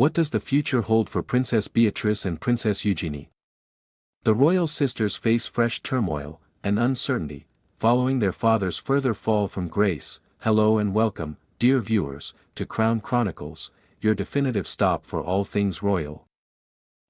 What does the future hold for Princess Beatrice and Princess Eugenie? The royal sisters face fresh turmoil and uncertainty, following their father's further fall from grace. Hello and welcome, dear viewers, to Crown Chronicles, your definitive stop for all things royal.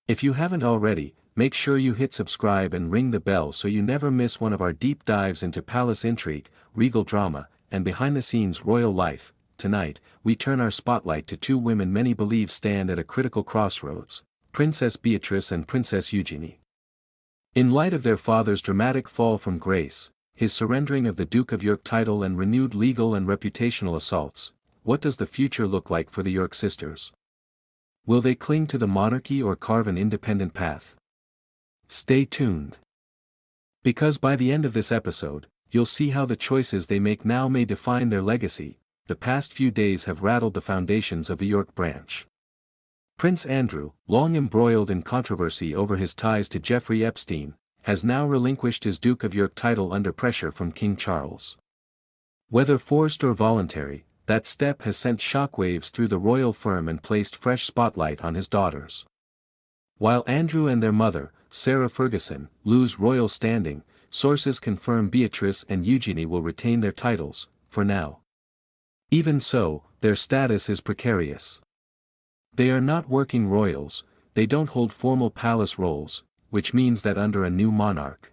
If you haven't already, make sure you hit subscribe and ring the bell so you never miss one of our deep dives into palace intrigue, regal drama, and behind-the-scenes royal life. Tonight, we turn our spotlight to two women many believe stand at a critical crossroads, Princess Beatrice and Princess Eugenie. In light of their father's dramatic fall from grace, his surrendering of the Duke of York title and renewed legal and reputational assaults, what does the future look like for the York sisters? Will they cling to the monarchy or carve an independent path? Stay tuned. Because by the end of this episode, you'll see how the choices they make now may define their legacy. The past few days have rattled the foundations of the York branch. Prince Andrew, long embroiled in controversy over his ties to Jeffrey Epstein, has now relinquished his Duke of York title under pressure from King Charles. Whether forced or voluntary, that step has sent shockwaves through the royal firm and placed fresh spotlight on his daughters. While Andrew and their mother, Sarah Ferguson, lose royal standing, sources confirm Beatrice and Eugenie will retain their titles, for now. Even so, their status is precarious. They are not working royals, they don't hold formal palace roles, which means that under a new monarch,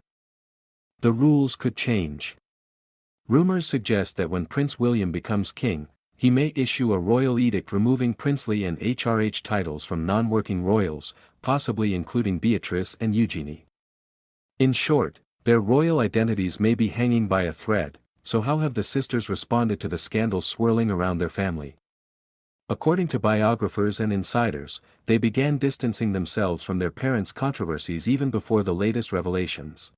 the rules could change. Rumors suggest that when Prince William becomes king, he may issue a royal edict removing princely and HRH titles from non-working royals, possibly including Beatrice and Eugenie. In short, their royal identities may be hanging by a thread. So how have the sisters responded to the scandals swirling around their family? According to biographers and insiders, they began distancing themselves from their parents' controversies even before the latest revelations.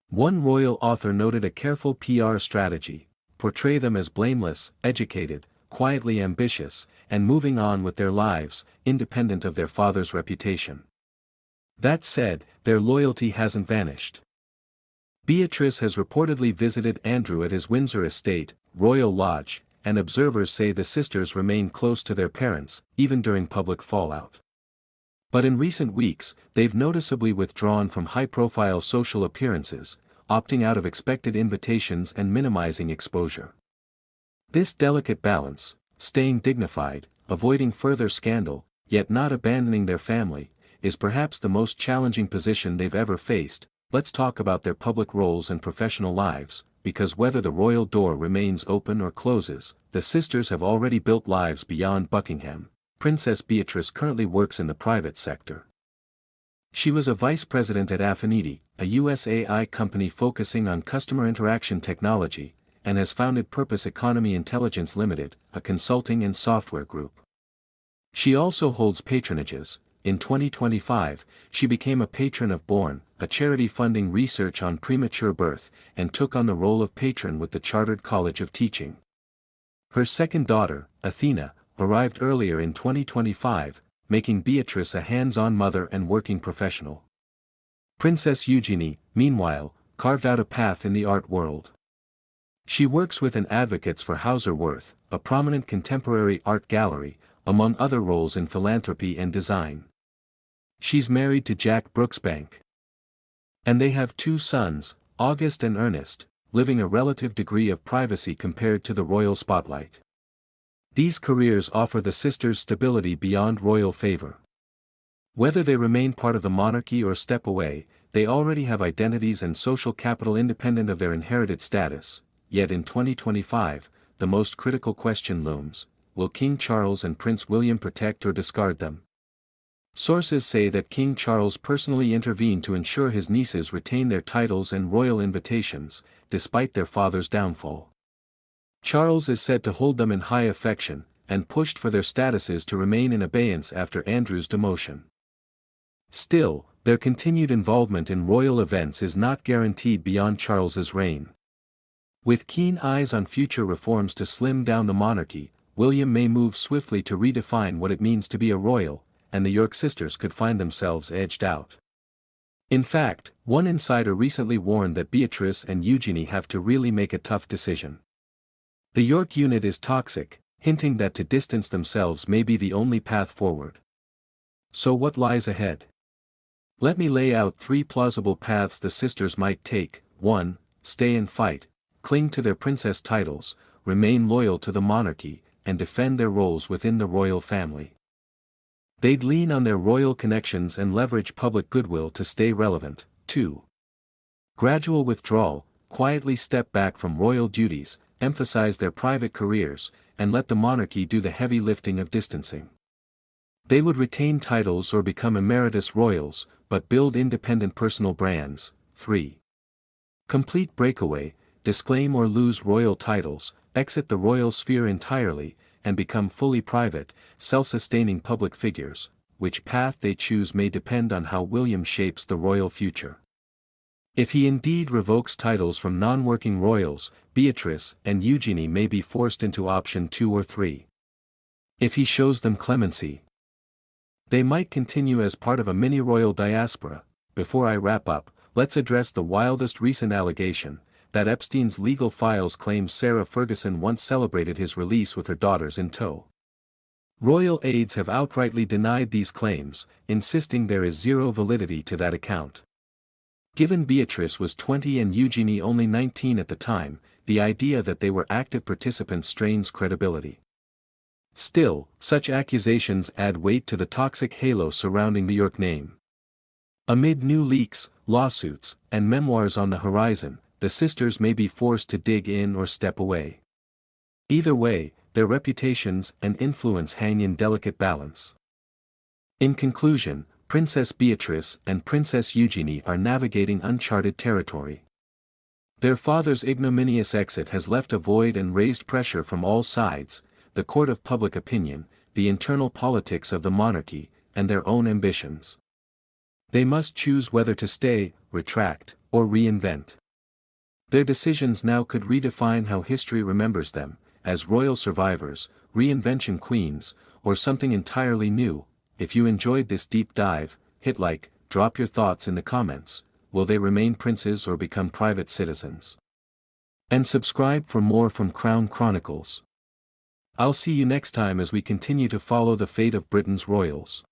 One royal author noted a careful PR strategy: portray them as blameless, educated, quietly ambitious, and moving on with their lives, independent of their father's reputation. That said, their loyalty hasn't vanished. Beatrice has reportedly visited Andrew at his Windsor estate, Royal Lodge, and observers say the sisters remain close to their parents, even during public fallout. But in recent weeks, they've noticeably withdrawn from high-profile social appearances, opting out of expected invitations and minimizing exposure. This delicate balance, staying dignified, avoiding further scandal, yet not abandoning their family, is perhaps the most challenging position they've ever faced. Let's talk about their public roles and professional lives, because whether the royal door remains open or closes, the sisters have already built lives beyond Buckingham. Princess Beatrice currently works in the private sector. She was a vice president at Affinity, a US AI company focusing on customer interaction technology, and has founded Purpose Economy Intelligence Limited, a consulting and software group. She also holds patronages. In 2025, she became a patron of Born, a charity funding research on premature birth, and took on the role of patron with the Chartered College of Teaching. Her second daughter, Athena, arrived earlier in 2025, making Beatrice a hands-on mother and working professional. Princess Eugenie, meanwhile, carved out a path in the art world. She works with an Advocates for Hauser Wirth, a prominent contemporary art gallery, among other roles in philanthropy and design. She's married to Jack Brooksbank. And they have two sons, August and Ernest, living a relative degree of privacy compared to the royal spotlight. These careers offer the sisters stability beyond royal favor. Whether they remain part of the monarchy or step away, they already have identities and social capital independent of their inherited status. Yet in 2025, the most critical question looms: will King Charles and Prince William protect or discard them? Sources say that King Charles personally intervened to ensure his nieces retain their titles and royal invitations, despite their father's downfall. Charles is said to hold them in high affection, and pushed for their statuses to remain in abeyance after Andrew's demotion. Still, their continued involvement in royal events is not guaranteed beyond Charles's reign. With keen eyes on future reforms to slim down the monarchy, William may move swiftly to redefine what it means to be a royal, and the York sisters could find themselves edged out. In fact, one insider recently warned that Beatrice and Eugenie have to really make a tough decision. The York unit is toxic, hinting that to distance themselves may be the only path forward. So what lies ahead? Let me lay out 3 plausible paths the sisters might take. 1. Stay and fight, cling to their princess titles, remain loyal to the monarchy, and defend their roles within the royal family. They'd lean on their royal connections and leverage public goodwill to stay relevant. 2. Gradual withdrawal, quietly step back from royal duties, emphasize their private careers, and let the monarchy do the heavy lifting of distancing. They would retain titles or become emeritus royals, but build independent personal brands. 3. Complete breakaway, disclaim or lose royal titles, exit the royal sphere entirely, and become fully private, self-sustaining public figures. Which path they choose may depend on how William shapes the royal future. If he indeed revokes titles from non-working royals, Beatrice and Eugenie may be forced into option 2 or 3. If he shows them clemency, they might continue as part of a mini-royal diaspora. Before I wrap up, let's address the wildest recent allegation, that Epstein's legal files claim Sarah Ferguson once celebrated his release with her daughters in tow. Royal aides have outrightly denied these claims, insisting there is zero validity to that account. Given Beatrice was 20 and Eugenie only 19 at the time, the idea that they were active participants strains credibility. Still, such accusations add weight to the toxic halo surrounding the York name. Amid new leaks, lawsuits, and memoirs on the horizon, the sisters may be forced to dig in or step away. Either way, their reputations and influence hang in delicate balance. In conclusion, Princess Beatrice and Princess Eugenie are navigating uncharted territory. Their father's ignominious exit has left a void and raised pressure from all sides: the court of public opinion, the internal politics of the monarchy, and their own ambitions. They must choose whether to stay, retract, or reinvent. Their decisions now could redefine how history remembers them, as royal survivors, reinvention queens, or something entirely new. If you enjoyed this deep dive, hit like, drop your thoughts in the comments. Will they remain princes or become private citizens? And subscribe for more from Crown Chronicles. I'll see you next time as we continue to follow the fate of Britain's royals.